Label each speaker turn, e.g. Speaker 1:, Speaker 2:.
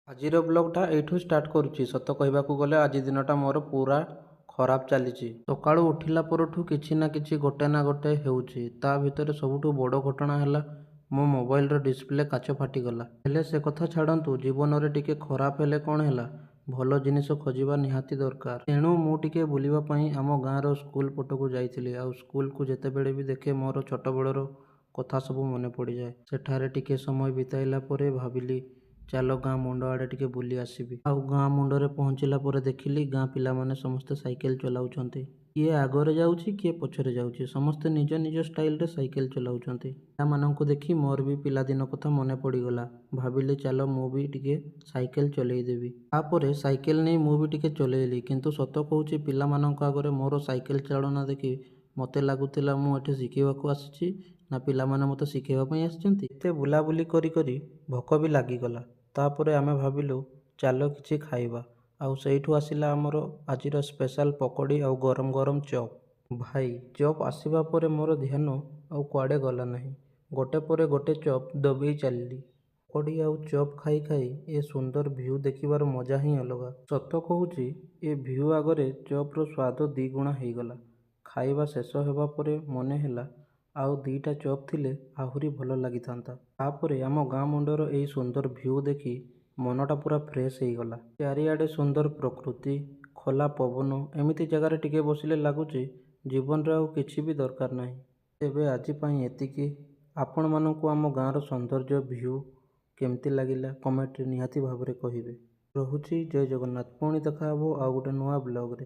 Speaker 1: ଆଜିର ବ୍ଲଗ୍ଟା ଏଇଠୁ ଷ୍ଟାର୍ଟ କରୁଛି। ସତ କହିବାକୁ ଗଲେ ଆଜି ଦିନଟା ମୋର ପୁରା ଖରାପ ଚାଲିଛି। ସକାଳୁ ଉଠିଲା ପରଠୁ କିଛି ନା କିଛି ଗୋଟେ ନା ଗୋଟେ ହେଉଛି। ତା ଭିତରେ ସବୁଠୁ ବଡ଼ ଘଟଣା ହେଲା ମୋ ମୋବାଇଲର ଡିସପ୍ଲେ କାଚ ଫାଟିଗଲା। ହେଲେ ସେ କଥା ଛାଡ଼ନ୍ତୁ, ଜୀବନରେ ଟିକେ ଖରାପ ହେଲେ କ'ଣ ହେଲା, ଭଲ ଜିନିଷ ଖୋଜିବା ନିହାତି ଦରକାର। ତେଣୁ ମୁଁ ଟିକେ ବୁଲିବା ପାଇଁ ଆମ ଗାଁର ସ୍କୁଲ ପଟକୁ ଯାଇଥିଲି। ଆଉ ସ୍କୁଲକୁ ଯେତେବେଳେ ବି ଦେଖେ ମୋର ଛୋଟବେଳର କଥା ସବୁ ମନେ ପଡ଼ିଯାଏ। ସେଠାରେ ଟିକେ ସମୟ ବିତାଇଲା ପରେ ଭାବିଲି ଚାଲ ଗାଁ ମୁଣ୍ଡ ଆଡ଼େ ଟିକେ ବୁଲି ଆସିବି। ଆଉ ଗାଁ ମୁଣ୍ଡରେ ପହଞ୍ଚିଲା ପରେ ଦେଖିଲି ଗାଁ ପିଲାମାନେ ସମସ୍ତେ ସାଇକେଲ ଚଲାଉଛନ୍ତି। କିଏ ଆଗରେ ଯାଉଛି, କିଏ ପଛରେ ଯାଉଛି, ସମସ୍ତେ ନିଜ ନିଜ ଷ୍ଟାଇଲରେ ସାଇକେଲ ଚଲାଉଛନ୍ତି। ପିଲାମାନଙ୍କୁ ଦେଖି ମୋର ବି ପିଲାଦିନ କଥା ମନେ ପଡ଼ିଗଲା। ଭାବିଲି ଚାଲ ମୁଁ ବି ଟିକେ ସାଇକେଲ ଚଲେଇଦେବି। ତାପରେ ସାଇକେଲ ନେଇ ମୁଁ ବି ଟିକେ ଚଲେଇଲି। କିନ୍ତୁ ସତ କହୁଛି, ପିଲାମାନଙ୍କ ଆଗରେ ମୋର ସାଇକେଲ ଚାଳନା ଦେଖି ମୋତେ ଲାଗୁଥିଲା ମୁଁ ଏଠି ଶିଖିବାକୁ ଆସିଛି ନା ପିଲାମାନେ ମୋତେ ଶିଖେଇବା ପାଇଁ ଆସିଛନ୍ତି। ଏତେ ବୁଲାବୁଲି କରି କରି ଭୋକ ବି ଲାଗିଗଲା। ତାପରେ ଆମେ ଭାବିଲୁ ଚାଲ କିଛି ଖାଇବା। ଆଉ ସେଇଠୁ ଆସିଲା ଆମର ଆଜିର ସ୍ପେଶାଲ ପକୋଡ଼ି ଆଉ ଗରମ ଗରମ ଚପ୍। ଭାଇ, ଚପ୍ ଆସିବା ପରେ ମୋର ଧ୍ୟାନ ଆଉ କୁଆଡ଼େ ଗଲା ନାହିଁ। ଗୋଟେ ପରେ ଗୋଟେ ଚପ୍ ଦବେଇ ଚାଲିଲି। ପକୋଡ଼ି ଆଉ ଚପ୍ ଖାଇ ଖାଇ ଏ ସୁନ୍ଦର ଭିଉ ଦେଖିବାର ମଜା ହିଁ ଅଲଗା। ସତ କହୁଛି, ଏ ଭିଉ ଆଗରେ ଚପ୍ର ସ୍ୱାଦ ଦ୍ୱିଗୁଣା ହେଇଗଲା। ଖାଇବା ଶେଷ ହେବା ପରେ ମନେ ହେଲା ଆଉ ଦୁଇଟା ଚପ୍ ଥିଲେ ଆହୁରି ଭଲ ଲାଗିଥାନ୍ତା। ତାପରେ ଆମ ଗାଁ ମୁଣ୍ଡର ଏଇ ସୁନ୍ଦର ଭିଉ ଦେଖି ମନଟା ପୁରା ଫ୍ରେଶ ହେଇଗଲା। ଚାରିଆଡ଼େ ସୁନ୍ଦର ପ୍ରକୃତି, ଖୋଲା ପବନ, ଏମିତି ଜାଗାରେ ଟିକେ ବସିଲେ ଲାଗୁଛି ଜୀବନରେ ଆଉ କିଛି ବି ଦରକାର ନାହିଁ। ତେବେ ଆଜି ପାଇଁ ଏତିକି। ଆପଣମାନଙ୍କୁ ଆମ ଗାଁର ସୌନ୍ଦର୍ଯ୍ୟ ଭିଉ କେମିତି ଲାଗିଲା କମେଣ୍ଟରେ ନିହାତି ଭାବରେ କହିବେ। ରହୁଛି, ଜୟ ଜଗନ୍ନାଥ। ପୁଣି ଦେଖା ହେବ ଆଉ ଗୋଟେ ନୂଆ ବ୍ଲଗ୍ରେ।